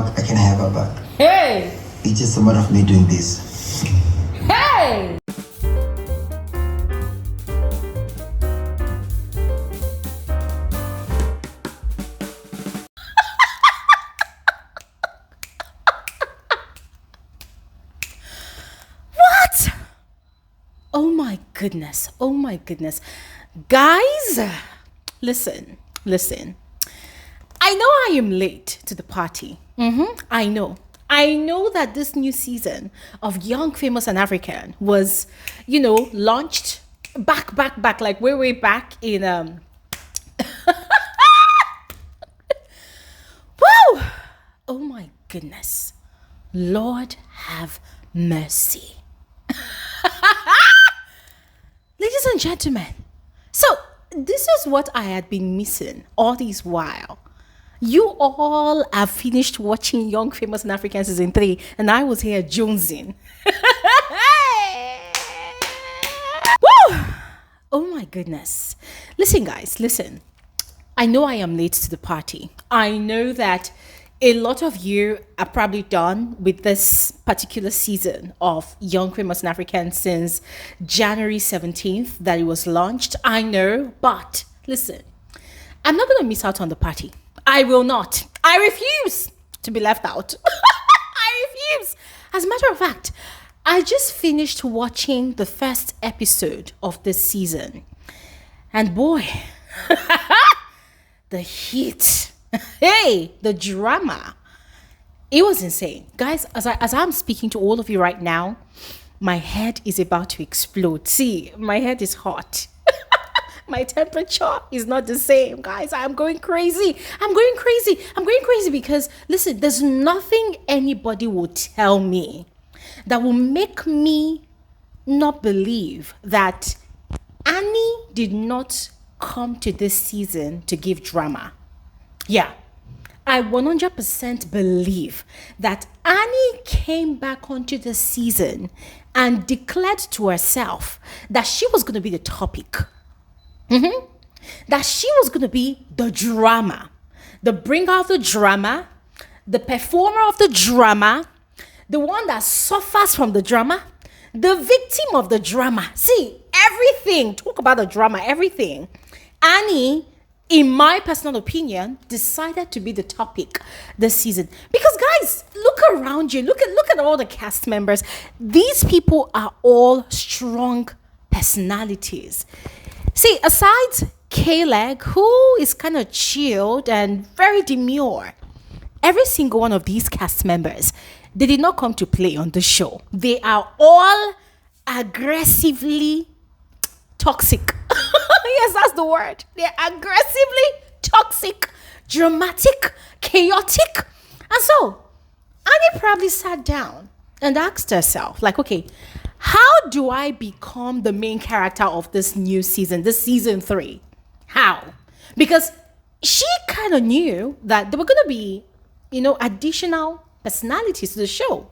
I can have her back. Hey! It's just a matter of me doing this. Hey! What? Oh my goodness. Oh my goodness. Guys, listen. I know I am late to the party. I know. I know that this new season of Young, Famous, and African was, launched back, like way back in Woo! Oh my goodness. Lord have mercy. Ladies and gentlemen, so this is what I had been missing all this while. You all have finished watching Young, Famous, and African season 3, and I was here jonesing. Woo! Oh my goodness. Listen, guys, listen. I know I am late to the party. I know that a lot of you are probably done with this particular season of Young, Famous, and African since January 17th that it was launched. I know, but listen, I'm not going to miss out on the party. I will not. I refuse to be left out. I refuse. As a matter of fact, I just finished watching the first episode of this season. And boy, the heat. Hey, the drama. It was insane. Guys, as I'm speaking to all of you right now, my head is about to explode. See, my head is hot. My temperature is not the same, guys. I'm going crazy. I'm going crazy because, listen, there's nothing anybody will tell me that will make me not believe that Annie did not come to this season to give drama. Yeah, I 100% believe that Annie came back onto the season and declared to herself that she was going to be the topic. That she was going to be the drama, the bringer of the drama, the performer of the drama, the one that suffers from the drama, the victim of the drama. See, everything, talk about the drama, everything. Annie, in my personal opinion, decided to be the topic this season. Because guys, look around you. Look at all the cast members. These people are all strong personalities. See, aside K-Leg, who is kind of chilled and very demure, every single one of these cast members, they did not come to play on the show. They are all aggressively toxic. Yes, that's the word. They're aggressively toxic, dramatic, chaotic. And so, Annie probably sat down and asked herself, like, okay, how do I become the main character of this new season, this season 3? How? Because she kind of knew that there were going to be, additional personalities to the show.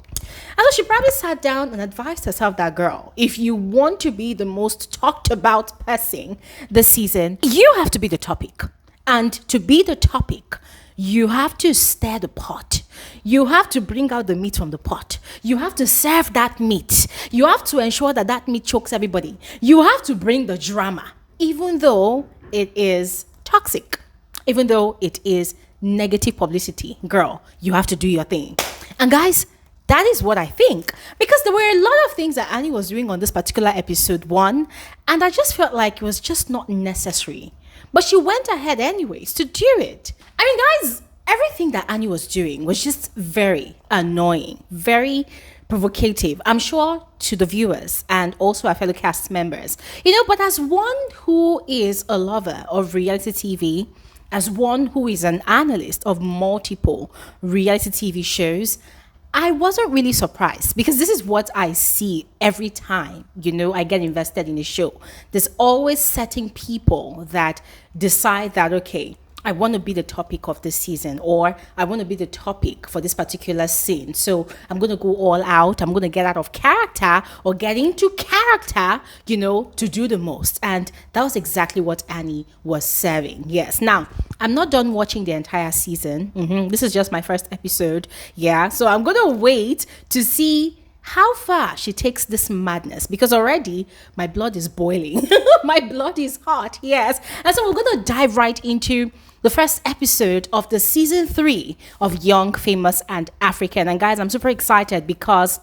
And so she probably sat down and advised herself that, girl, if you want to be the most talked about person this season, you have to be the topic. And to be the topic, you have to stir the pot. You have to bring out the meat from the pot. You have to serve that meat. You have to ensure that that meat chokes everybody. You have to bring the drama, even though it is toxic, even though it is negative publicity. Girl, you have to do your thing. And guys, that is what I think. Because there were a lot of things that Annie was doing on this particular episode 1, and I just felt like it was just not necessary. But she went ahead anyways to do it. I mean, guys, everything that Annie was doing was just very annoying, very provocative, I'm sure, to the viewers and also our fellow cast members. But as one who is a lover of reality TV, as one who is an analyst of multiple reality TV shows, I wasn't really surprised because this is what I see every time, I get invested in a show. There's always certain people that decide that, okay, I want to be the topic of this season, or I want to be the topic for this particular scene. So I'm going to go all out. I'm going to get out of character or get into character, to do the most. And that was exactly what Annie was serving. Yes. Now, I'm not done watching the entire season. This is just my first episode. Yeah. So I'm going to wait to see how far she takes this madness, because already my blood is boiling. My blood is hot. Yes. And so we're going to dive right into the first episode of the season 3 of Young, Famous, and African. And guys, I'm super excited because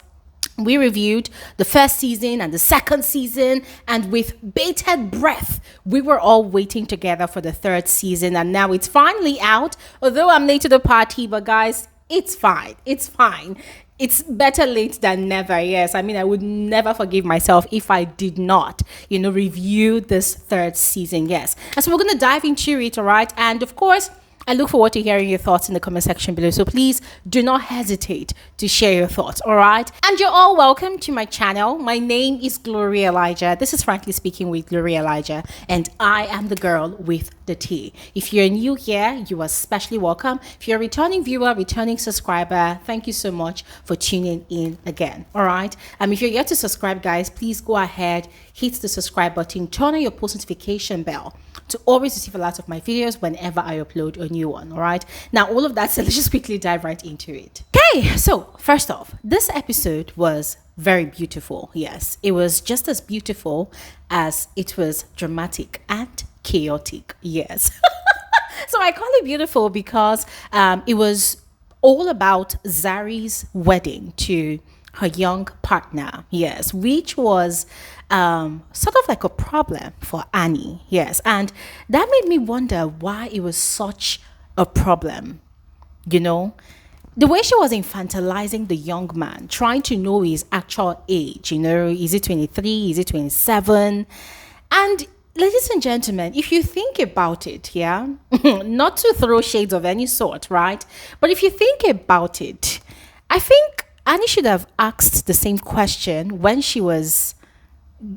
we reviewed the first season and the second season, and with bated breath, we were all waiting together for the third season. And now it's finally out. Although I'm late to the party, but guys, it's fine. It's fine. It's better late than never. Yes. I mean, I would never forgive myself if I did not, review this third season. Yes. And so we're going to dive into it. All right. And of course, I look forward to hearing your thoughts in the comment section below. So please do not hesitate to share your thoughts. All right. And you're all welcome to my channel. My name is Gloria Elijah. This is Frankly Speaking with Gloria Elijah. And I am the girl with the tea. If you're new here, you are especially welcome. If you're a returning viewer, returning subscriber, thank you so much for tuning in again. All right. If you're yet to subscribe, guys, please go ahead, hit the subscribe button, turn on your post notification bell to always receive alerts of my videos whenever I upload a new one. All right. Now, all of that, so let's just quickly dive right into it. Okay. So first off, this episode was very beautiful. Yes, it was just as beautiful as it was dramatic and chaotic. Yes. So I call it beautiful because it was all about Zari'S wedding to her young partner. Yes, which was sort of like a problem for Annie. Yes, and that made me wonder why it was such a problem. The way she was infantilizing the young man, trying to know his actual age. Is it 23? Is it 27? And ladies and gentlemen, if you think about it, yeah, not to throw shades of any sort, right? But if you think about it, I think Annie should have asked the same question when she was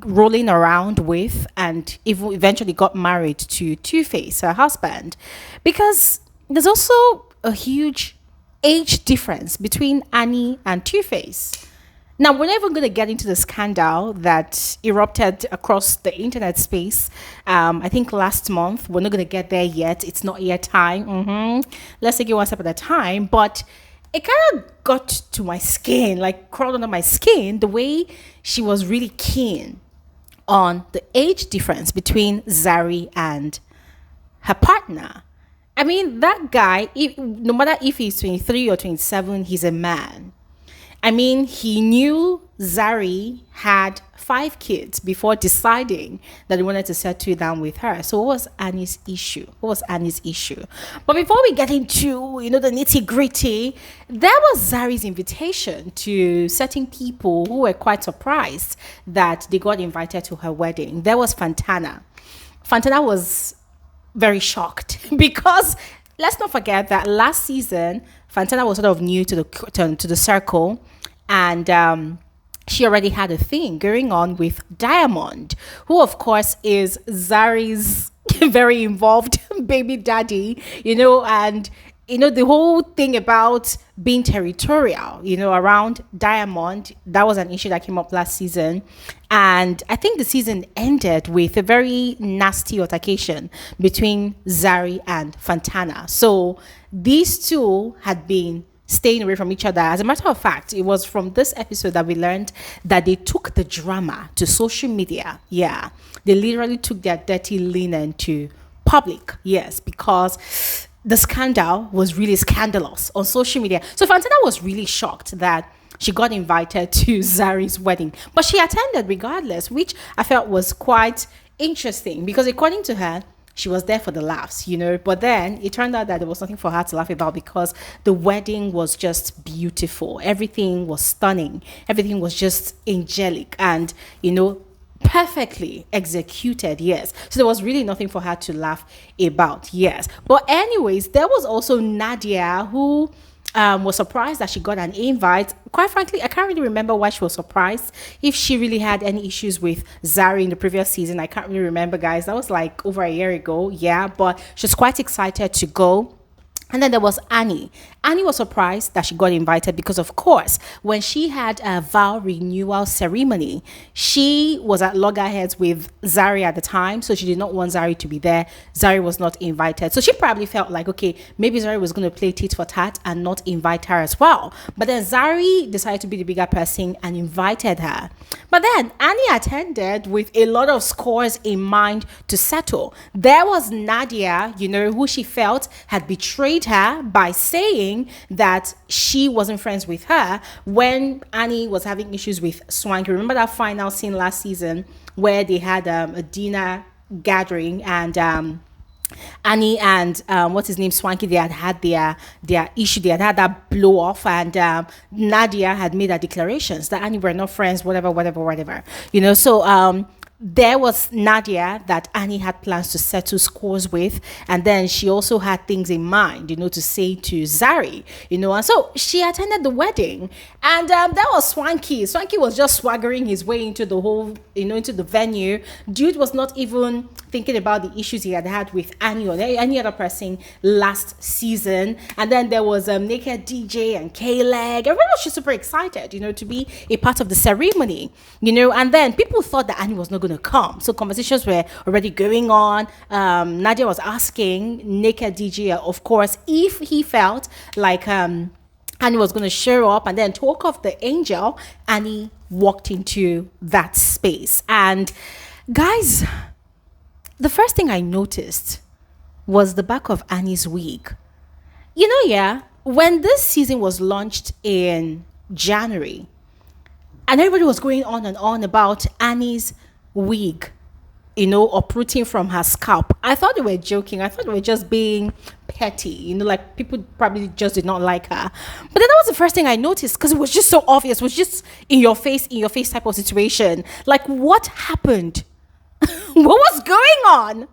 rolling around with and eventually got married to Two-Face, her husband, because there's also a huge age difference between Annie and Two-Face. Now, we're not even going to get into the scandal that erupted across the internet space. I think last month. We're not going to get there yet. It's not yet time. Let's take it one step at a time. But it kind of got to my skin, like crawled under my skin, the way she was really keen on the age difference between Zari and her partner. I mean, that guy, no matter if he's 23 or 27, he's a man. I mean, he knew Zari had 5 kids before deciding that he wanted to settle down with her. So what was Annie's issue? But before we get into, the nitty gritty, there was Zari's invitation to certain people who were quite surprised that they got invited to her wedding. There was Fantana. Fantana was very shocked because let's not forget that last season, Fantana was sort of new to the circle, and she already had a thing going on with Diamond, who of course is Zari's very involved baby daddy, and the whole thing about being territorial, around Diamond, that was an issue that came up last season. And I think the season ended with a very nasty altercation between Zari and Fantana. So these two had been staying away from each other. As a matter of fact, it was from this episode that we learned that they took the drama to social media. Yeah, they literally took their dirty linen to public. Yes, because the scandal was really scandalous on social media. So Fantana was really shocked that she got invited to Zari's wedding, but she attended regardless, which I felt was quite interesting because according to her, she was there for the laughs, but then it turned out that there was nothing for her to laugh about because the wedding was just beautiful. Everything was stunning. Everything was just angelic and, perfectly executed. Yes. So there was really nothing for her to laugh about. Yes. But anyways, there was also Nadia, who was surprised that she got an invite. Quite frankly, I can't really remember why she was surprised. If she really had any issues with Zari in the previous season, I can't really remember, guys. That was like over a year ago. Yeah, but she was quite excited to go. And then there was Annie. Annie was surprised that she got invited because, of course, when she had a vow renewal ceremony, she was at loggerheads with Zari at the time. So she did not want Zari to be there. Zari was not invited. So she probably felt like, okay, maybe Zari was going to play tit for tat and not invite her as well. But then Zari decided to be the bigger person and invited her. But then Annie attended with a lot of scores in mind to settle. There was Nadia, who she felt had betrayed her by saying that she wasn't friends with her when Annie was having issues with Swanky. Remember that final scene last season where they had a dinner gathering and Annie and what's his name, Swanky, they had their issue, they had that blow off, and Nadia had made her declarations that Annie were not friends, whatever. So there was Nadia that Annie had plans to settle scores with, and then she also had things in mind, to say to Zari, and so she attended the wedding, and that was Swanky. Swanky was just swaggering his way into the whole, into the venue. Dude was not even thinking about the issues he had with Annie or any other person last season. And then there was Naked DJ and K-Leg. Everyone was just super excited, to be a part of the ceremony, and then people thought that Annie was not going to come. So conversations were already going on. Nadia was asking Naked DJ, of course, if he felt like Annie was going to show up, and then talk of the angel, Annie walked into that space. And guys, the first thing I noticed was the back of Annie's wig. When this season was launched in January, and everybody was going on and on about Annie's wig, uprooting from her scalp, I thought they were joking. I thought they were just being petty, like people probably just did not like her. But then that was the first thing I noticed, because it was just so obvious. It was just in your face type of situation. Like, what happened? What was going on?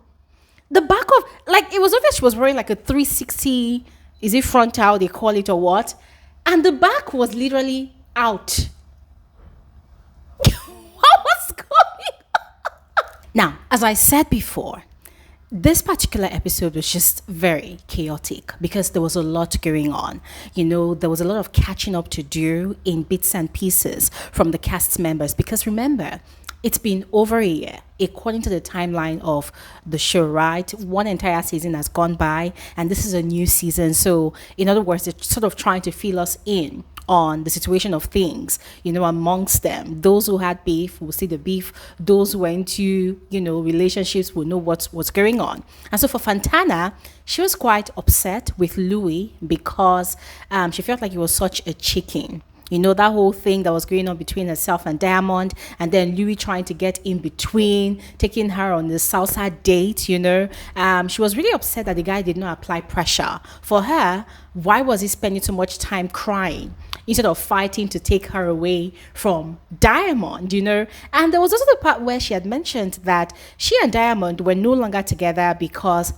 The back of, like, it was obvious she was wearing like a 360, is it frontal they call it or what? And the back was literally out. What was going on? Now, as I said before, this particular episode was just very chaotic because there was a lot going on. There was a lot of catching up to do in bits and pieces from the cast members, because remember, it's been over a year, according to the timeline of the show, right? One entire season has gone by, and this is a new season. So, in other words, they're sort of trying to fill us in on the situation of things, amongst them. Those who had beef will see the beef. Those who were into, relationships will know what's going on. And so for Fantana, she was quite upset with Louis because she felt like he was such a chicken. That whole thing that was going on between herself and Diamond, and then Louis trying to get in between, taking her on the salsa date, She was really upset that the guy did not apply pressure. For her, why was he spending so much time crying instead of fighting to take her away from Diamond, And there was also the part where she had mentioned that she and Diamond were no longer together because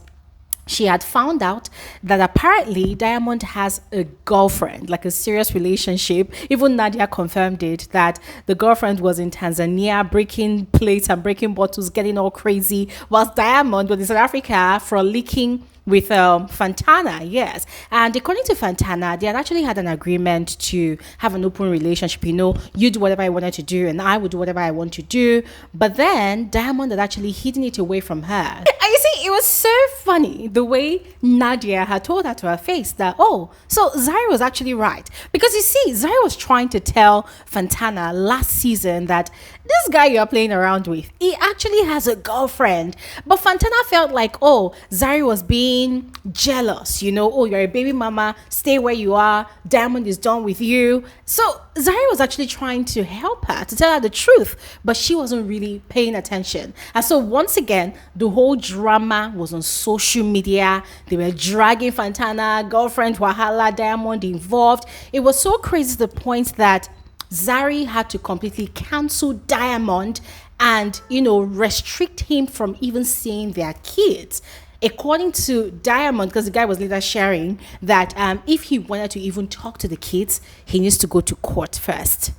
she had found out that apparently Diamond has a girlfriend, like a serious relationship. Even Nadia confirmed it, that the girlfriend was in Tanzania breaking plates and breaking bottles, getting all crazy, whilst Diamond was in South Africa frolicking with Fantana, yes. And according to Fantana, they had actually had an agreement to have an open relationship. You do whatever I wanted to do and I would do whatever I want to do. But then Diamond had actually hidden it away from her. You see, it was so funny the way Nadia had told her to her face that, oh, so Zari was actually right. Because you see, Zari was trying to tell Fantana last season that this guy you're playing around with, he actually has a girlfriend. But Fantana felt like, oh, Zari was being jealous, oh, you're a baby mama, stay where you are, Diamond is done with you. So Zari was actually trying to help her, to tell her the truth, but she wasn't really paying attention. And so once again, the whole drama was on social media. They were dragging Fantana, girlfriend, Wahala, Diamond involved. It was so crazy to the point that Zari had to completely cancel Diamond and, restrict him from even seeing their kids. according to Diamond, because the guy was later sharing that if he wanted to even talk to the kids, he needs to go to court first.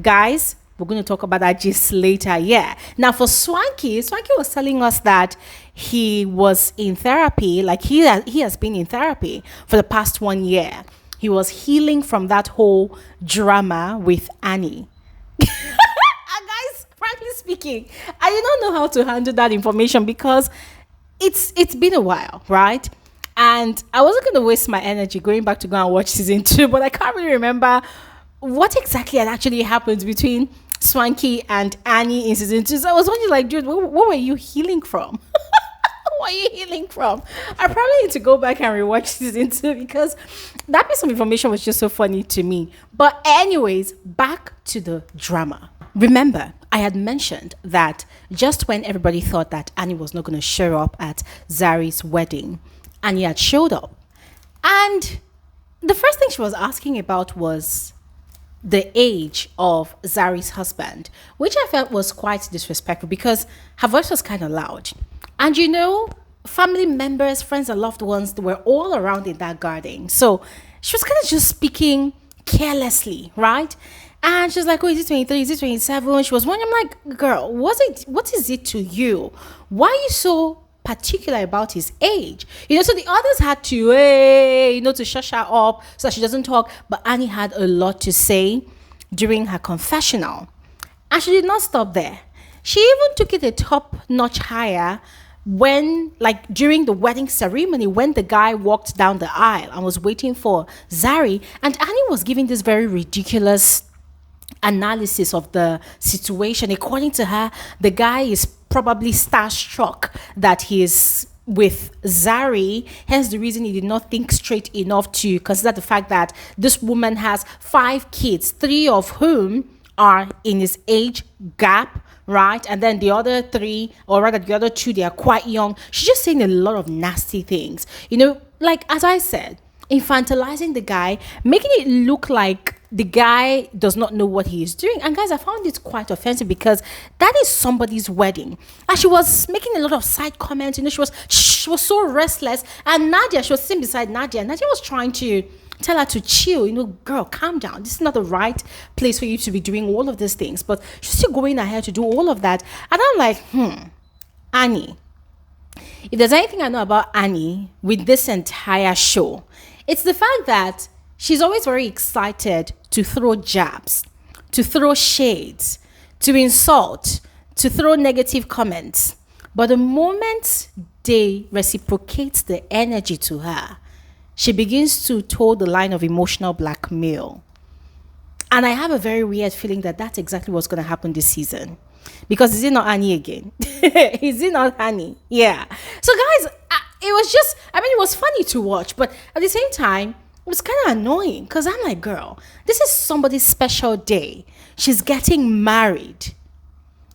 Guys, we're going to talk about that just later. Yeah. Now for Swanky was telling us that he was in therapy, like he has been in therapy for the past 1 year. He was healing from that whole drama with Annie. And guys, frankly speaking, I did not know how to handle that information because it's been a while, right? And I wasn't going to waste my energy going back to go and watch season 2, but I can't really remember what exactly had actually happened between Swanky and Annie in season 2. So I was wondering, like, dude, what were you healing from? What are you healing from? I probably need to go back and rewatch season 2 because that piece of information was just so funny to me. But anyways, back to the drama. Remember, I had mentioned that just when everybody thought that Annie was not going to show up at Zari's wedding, Annie had showed up. And the first thing she was asking about was the age of Zari's husband, which I felt was quite disrespectful because her voice was kind of loud. And you know, family members, friends and loved ones, they were all around in that garden. So she was kind of just speaking carelessly, right? And she was like, oh, is it 23? Is it 27? She was wondering, I'm like, girl, what is it to you? Why are you so particular about his age? You know, so the others had to, to shush her up so that she doesn't talk. But Annie had a lot to say during her confessional. And she did not stop there. She even took it a top notch higher when, like, during the wedding ceremony, when the guy walked down the aisle and was waiting for Zari, and Annie was giving this very ridiculous analysis of the situation. According to her, the guy is probably starstruck that he is with Zari, hence the reason he did not think straight enough to consider the fact that this woman has 5 kids, 3 of whom are in his age gap, right? And then the other 3, or rather the other 2, they are quite young. She's just saying a lot of nasty things, like, as I said, infantilizing the guy, making it look like the guy does not know what he is doing. And guys, I found it quite offensive because that is somebody's wedding. And she was making a lot of side comments. She was so restless. And Nadia, she was sitting beside Nadia. Nadia was trying to tell her to chill. Girl, calm down. This is not the right place for you to be doing all of these things. But she's still going ahead to do all of that. And I'm like, Annie. If there's anything I know about Annie with this entire show, it's the fact that she's always very excited to throw jabs, to throw shades, to insult, to throw negative comments. But the moment they reciprocate the energy to her, she begins to toe the line of emotional blackmail. And I have a very weird feeling that that's exactly what's going to happen this season. Because is it not Annie again? Is it not Annie? Yeah. So guys, it was funny to watch, but at the same time, it was kind of annoying because I'm like, girl, this is somebody's special day. She's getting married.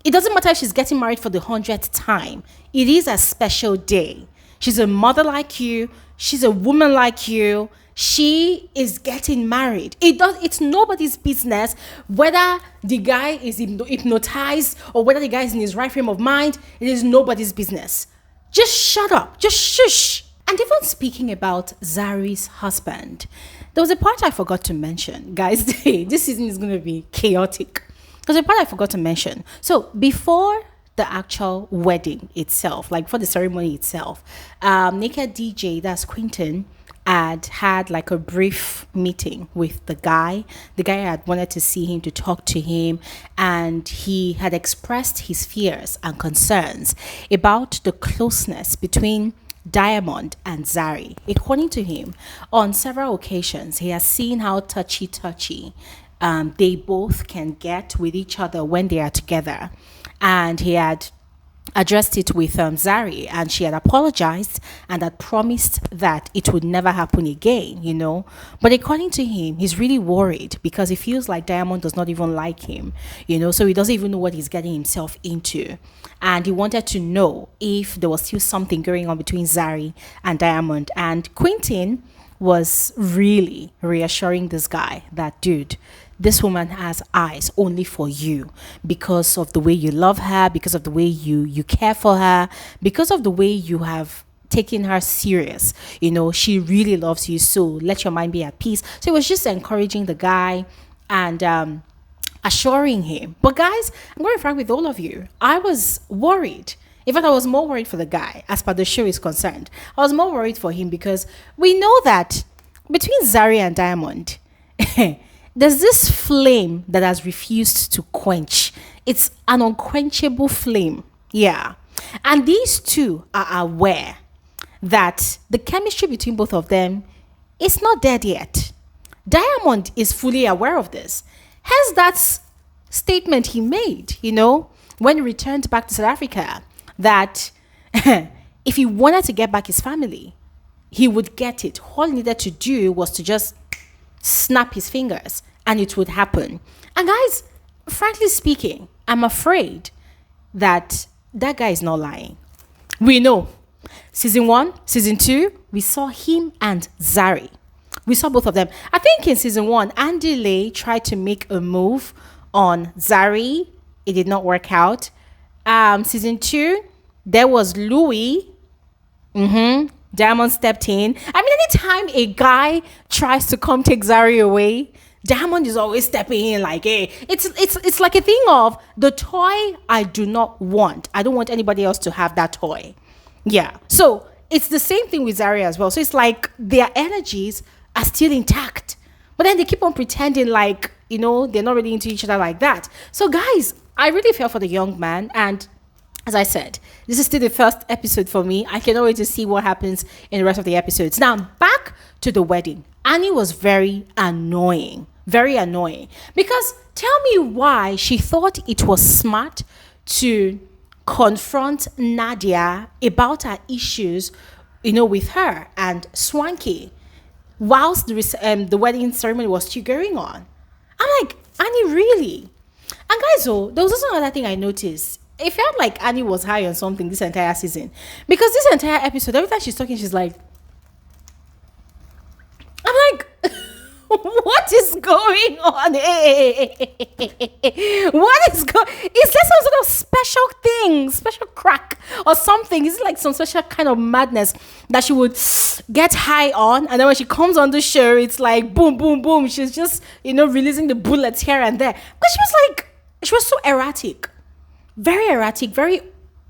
It doesn't matter if she's getting married for the 100th time. It is a special day. She's a mother like you. She's a woman like you. She is getting married. It's nobody's business whether the guy is hypnotized or whether the guy is in his right frame of mind. It is nobody's business. Just shut up. Just shush. And even speaking about Zari's husband, there was a part I forgot to mention. Guys, this season is going to be chaotic. There's a part I forgot to mention. So before the actual wedding itself, like for the ceremony itself, Naked DJ, that's Quinton, had like a brief meeting with the guy. The guy had wanted to see him, to talk to him, and he had expressed his fears and concerns about the closeness between Diamond and Zari. According to him, on several occasions, he has seen how touchy they both can get with each other when they are together. And he had addressed it with Zari, and she had apologized and had promised that it would never happen again, But according to him, he's really worried because he feels like Diamond does not even like him, so he doesn't even know what he's getting himself into. And he wanted to know if there was still something going on between Zari and Diamond. And Quentin was really reassuring this guy that, dude, this woman has eyes only for you because of the way you love her, because of the way you care for her, because of the way you have taking her serious. She really loves you, so let your mind be at peace. So it was just encouraging the guy and assuring him. But guys, I'm going to be frank with all of you. I was worried. In fact, I was more worried for the guy as far the show is concerned. I was more worried for him because we know that between Zari and Diamond, there's this flame that has refused to quench. It's an unquenchable flame. Yeah. And these two are aware that the chemistry between both of them is not dead yet. Diamond is fully aware of this. Hence that statement he made, when he returned back to South Africa, that if he wanted to get back his family, he would get it. All he needed to do was to just snap his fingers and it would happen. And guys, frankly speaking, I'm afraid that guy is not lying. We know. Season 1, season 2, we saw him and Zari. We saw both of them. I think in season 1, Andy Lay tried to make a move on Zari. It did not work out. Season 2, there was Louis. Diamond stepped in. I mean, anytime a guy tries to come take Zari away, Diamond is always stepping in like, hey, it's like a thing of the toy I do not want. I don't want anybody else to have that toy. Yeah. So it's the same thing with Zari as well. So it's like their energies are still intact. But then they keep on pretending like, they're not really into each other like that. So guys, I really feel for the young man. And as I said, this is still the first episode for me. I cannot wait to see what happens in the rest of the episodes. Now, back to the wedding. Annie was very annoying. Very annoying. Because tell me why she thought it was smart to confront Nadia about her issues, with her and Swanky whilst the wedding ceremony was still going on. I'm like, Annie, really? And guys, there was also another thing I noticed. It felt like Annie was high on something this entire season. Because this entire episode, every time she's talking, she's like, I'm like, what is going on? What is going? Is there some sort of special thing, special crack or something? Is it like some special kind of madness that she would get high on? And then when she comes on the show, it's like boom, boom, boom. She's just, releasing the bullets here and there. But she was so erratic. Very erratic, very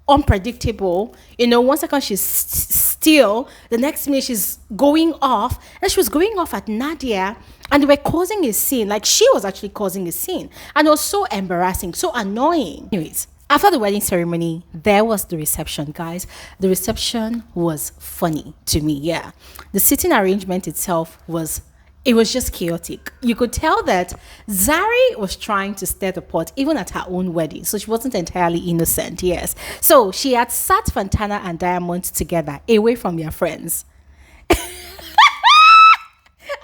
unpredictable. 1 second she's still, the next minute she's going off. And she was going off at Nadia and they were causing a scene. Like she was actually causing a scene. And it was so embarrassing, so annoying. Anyways, after the wedding ceremony, there was the reception, guys. The reception was funny to me, yeah. The sitting arrangement itself was just chaotic. You could tell that Zari was trying to stir the pot even at her own wedding. So she wasn't entirely innocent, yes. So she had sat Fantana and Diamond together away from their friends.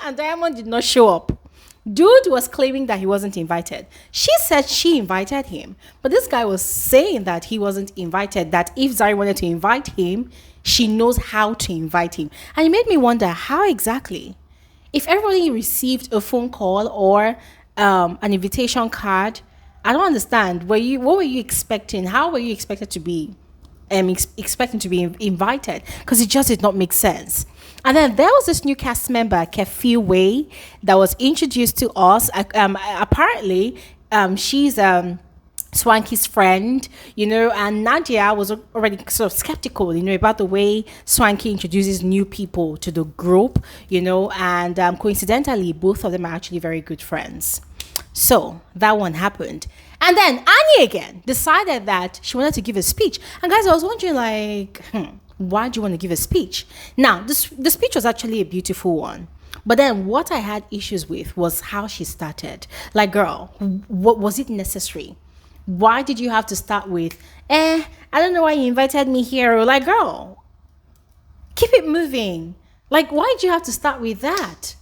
And Diamond did not show up. Dude was claiming that he wasn't invited. She said she invited him. But this guy was saying that he wasn't invited, that if Zari wanted to invite him, she knows how to invite him. And it made me wonder how exactly. If everybody received a phone call or an invitation card, I don't understand. What were you expecting? How were you expected to be expecting to be invited? Because it just did not make sense. And then there was this new cast member, Kefi Wei, that was introduced to us. Apparently, she's Swanky's friend, and Nadia was already sort of skeptical, about the way Swanky introduces new people to the group, and coincidentally, both of them are actually very good friends. So that one happened. And then Annie again decided that she wanted to give a speech. And guys, I was wondering like, why do you want to give a speech? Now, the speech was actually a beautiful one. But then what I had issues with was how she started. Like, girl, what was it necessary? Why did you have to start with, I don't know why you invited me here. Or like, girl, keep it moving. Like, why did you have to start with that?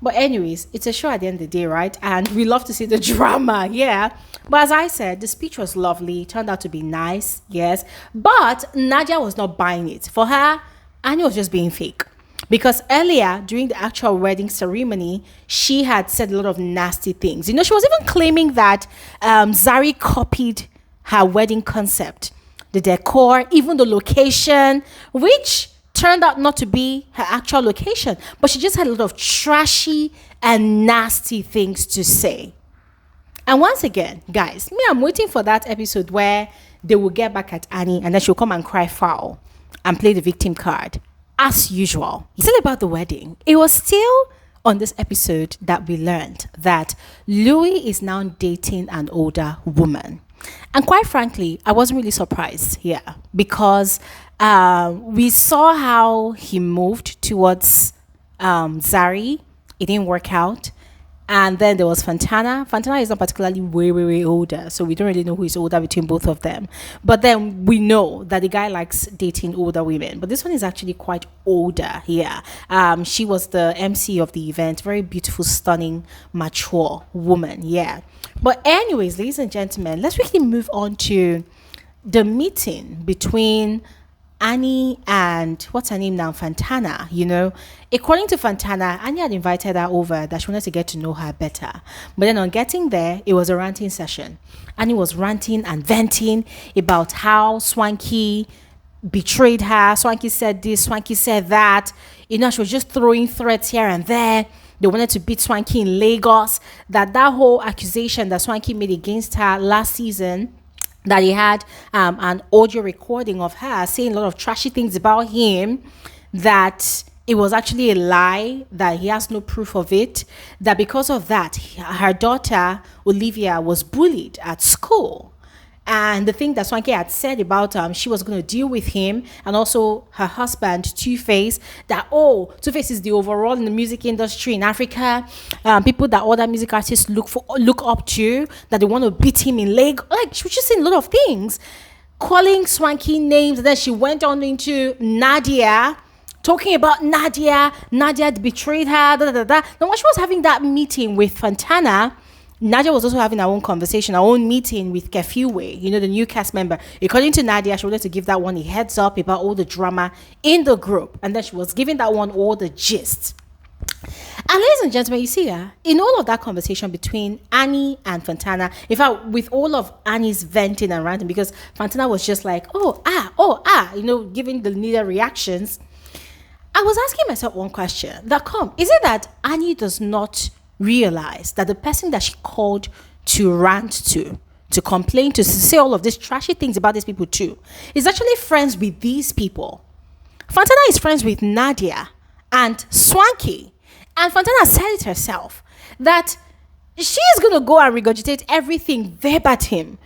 But anyways, it's a show at the end of the day, right? And we love to see the drama, yeah. But as I said, the speech was lovely. Turned out to be nice, yes. But Nadia was not buying it. For her, Annie was just being fake. Because earlier, during the actual wedding ceremony, she had said a lot of nasty things. She was even claiming that Zari copied her wedding concept. the decor, even the location, which turned out not to be her actual location, but she just had a lot of trashy and nasty things to say. And once again, guys, me, I'm waiting for that episode where they will get back at Annie and then she'll come and cry foul and play the victim card as usual. Still about the wedding. It was still on this episode that we learned that Louis is now dating an older woman. And quite frankly, I wasn't really surprised here because we saw how he moved towards Zari. It didn't work out. And then there was Fantana. Fantana is not particularly way older, so we don't really know who is older between both of them. But then we know that the guy likes dating older women. But this one is actually quite older here. She was the MC of the event. Very beautiful, stunning, mature woman. Yeah. But anyways, ladies and gentlemen, let's quickly move on to the meeting between Annie and what's her name now, Fantana. According to Fantana, Annie had invited her over that she wanted to get to know her better. But then on getting there, it was a ranting session. Annie was ranting and venting about how Swanky betrayed her. Swanky said this, Swanky said that. She was just throwing threats here and there. They wanted to beat Swanky in Lagos. That whole accusation that Swanky made against her last season, that he had an audio recording of her saying a lot of trashy things about him, that it was actually a lie, that he has no proof of it, that because of that, her daughter, Olivia, was bullied at school. And the thing that Swanky had said about she was going to deal with him and also her husband, Two-Face, that, Two-Face is the overall in the music industry in Africa, people that other music artists look up to, that they want to beat him in leg. Like, she was just saying a lot of things, calling Swanky names. And then she went on into Nadia, talking about Nadia betrayed her, Now, when she was having that meeting with Fantana, Nadia was also having her own conversation, her own meeting with Kefiwe, the new cast member. According to Nadia, she wanted to give that one a heads up about all the drama in the group. And then she was giving that one all the gist. And ladies and gentlemen, you see, in all of that conversation between Annie and Fantana, in fact, with all of Annie's venting and ranting, because Fantana was just like, giving the needed reactions, I was asking myself one question. Is it that Annie does not realize that the person that she called to rant to complain to say all of these trashy things about these people too, is actually friends with these people? Fantana is friends with Nadia and Swanky. And Fantana said it herself that she is going to go and regurgitate everything verbatim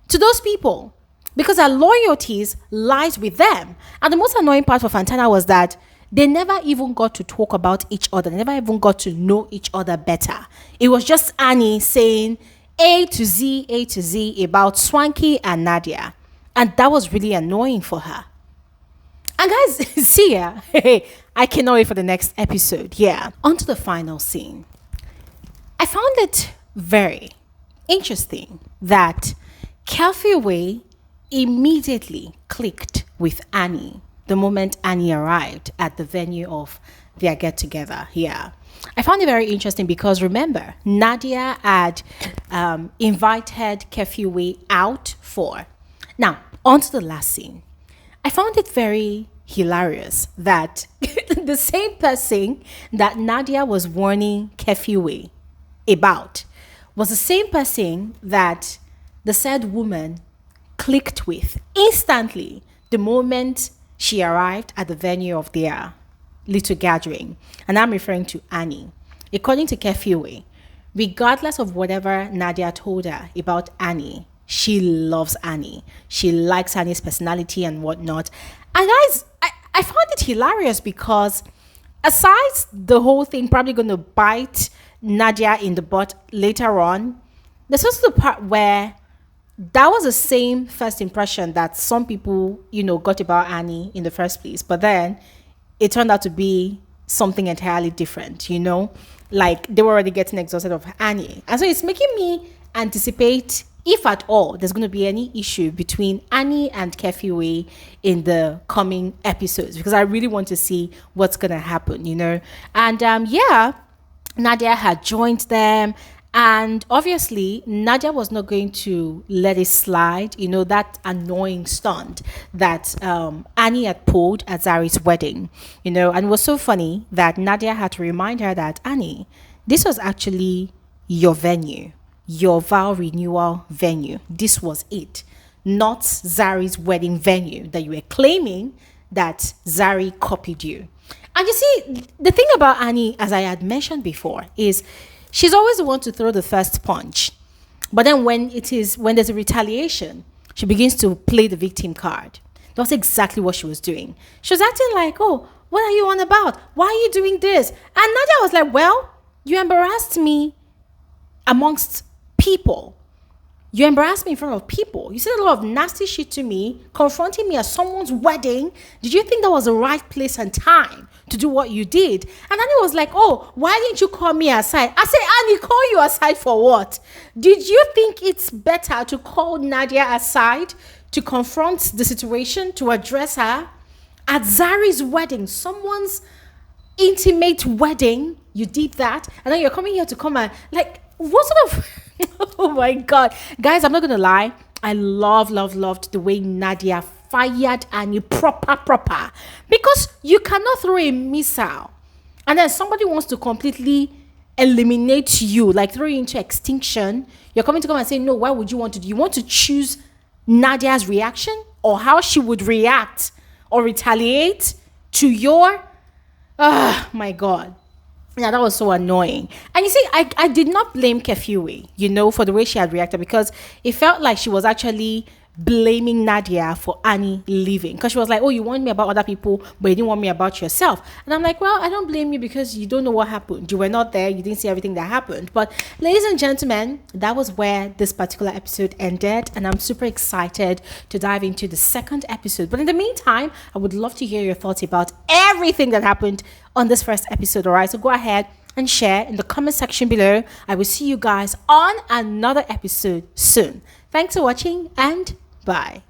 to those people because her loyalties lies with them. And the most annoying part for Fantana was that they never even got to talk about each other. They never even got to know each other better. It was just Annie saying A to Z about Swanky and Nadia. And that was really annoying for her. And guys, see ya. I cannot wait for the next episode. Yeah. On to the final scene. I found it very interesting that Kefiwe immediately clicked with Annie the moment Annie arrived at the venue of their get-together here. I found it very interesting because, remember, Nadia had invited Kefiwe out for. Now, on to the last scene. I found it very hilarious that the same person that Nadia was warning Kefiwe about was the same person that the said woman clicked with instantly the moment she arrived at the venue of their little gathering. And I'm referring to Annie. According to Kefiwe, regardless of whatever Nadia told her about Annie, she loves Annie. She likes Annie's personality and whatnot. And guys, I found it hilarious because aside the whole thing probably going to bite Nadia in the butt later on, there's also the part where that was the same first impression that some people, got about Annie in the first place. But then it turned out to be something entirely different, Like they were already getting exhausted of Annie. And so it's making me anticipate, if at all, there's going to be any issue between Annie and Kefiwe in the coming episodes. Because I really want to see what's going to happen, And Nadia had joined them. And obviously, Nadia was not going to let it slide, that annoying stunt that Annie had pulled at Zari's wedding, And it was so funny that Nadia had to remind her that, Annie, this was actually your venue, your vow renewal venue. This was it, not Zari's wedding venue that you were claiming that Zari copied you. And you see, the thing about Annie, as I had mentioned before, is she's always the one to throw the first punch. But then when there's a retaliation, she begins to play the victim card. That's exactly what she was doing. She was acting like, oh, what are you on about? Why are you doing this? And Nadia was like, well, you embarrassed me amongst people. You embarrassed me in front of people. You said a lot of nasty shit to me, confronting me at someone's wedding. Did you think that was the right place and time to do what you did? And Annie was like, oh, why didn't you call me aside? I said, Annie, call you aside for what? Did you think it's better to call Nadia aside to confront the situation, to address her? At Zari's wedding, someone's intimate wedding, you did that, and then you're coming here to come and like, what sort of oh my god, guys, I'm not gonna lie, I loved the way Nadia fired Annie proper, because you cannot throw a missile and then somebody wants to completely eliminate you, like throw you into extinction. You're coming to come and say, no, why would you want to do? You want to choose Nadia's reaction or how she would react or retaliate to your my god. Yeah, that was so annoying. And you see, I did not blame Kefiwe, for the way she had reacted, because it felt like she was actually blaming Nadia for Annie leaving. Because she was like, oh, you want me about other people, but you didn't want me about yourself. And I'm like, well, I don't blame you because you don't know what happened. You were not there. You didn't see everything that happened. But ladies and gentlemen, that was where this particular episode ended. And I'm super excited to dive into the second episode. But in the meantime, I would love to hear your thoughts about everything that happened on this first episode. All right, so go ahead and share in the comment section below. I will see you guys on another episode soon. Thanks for watching and bye.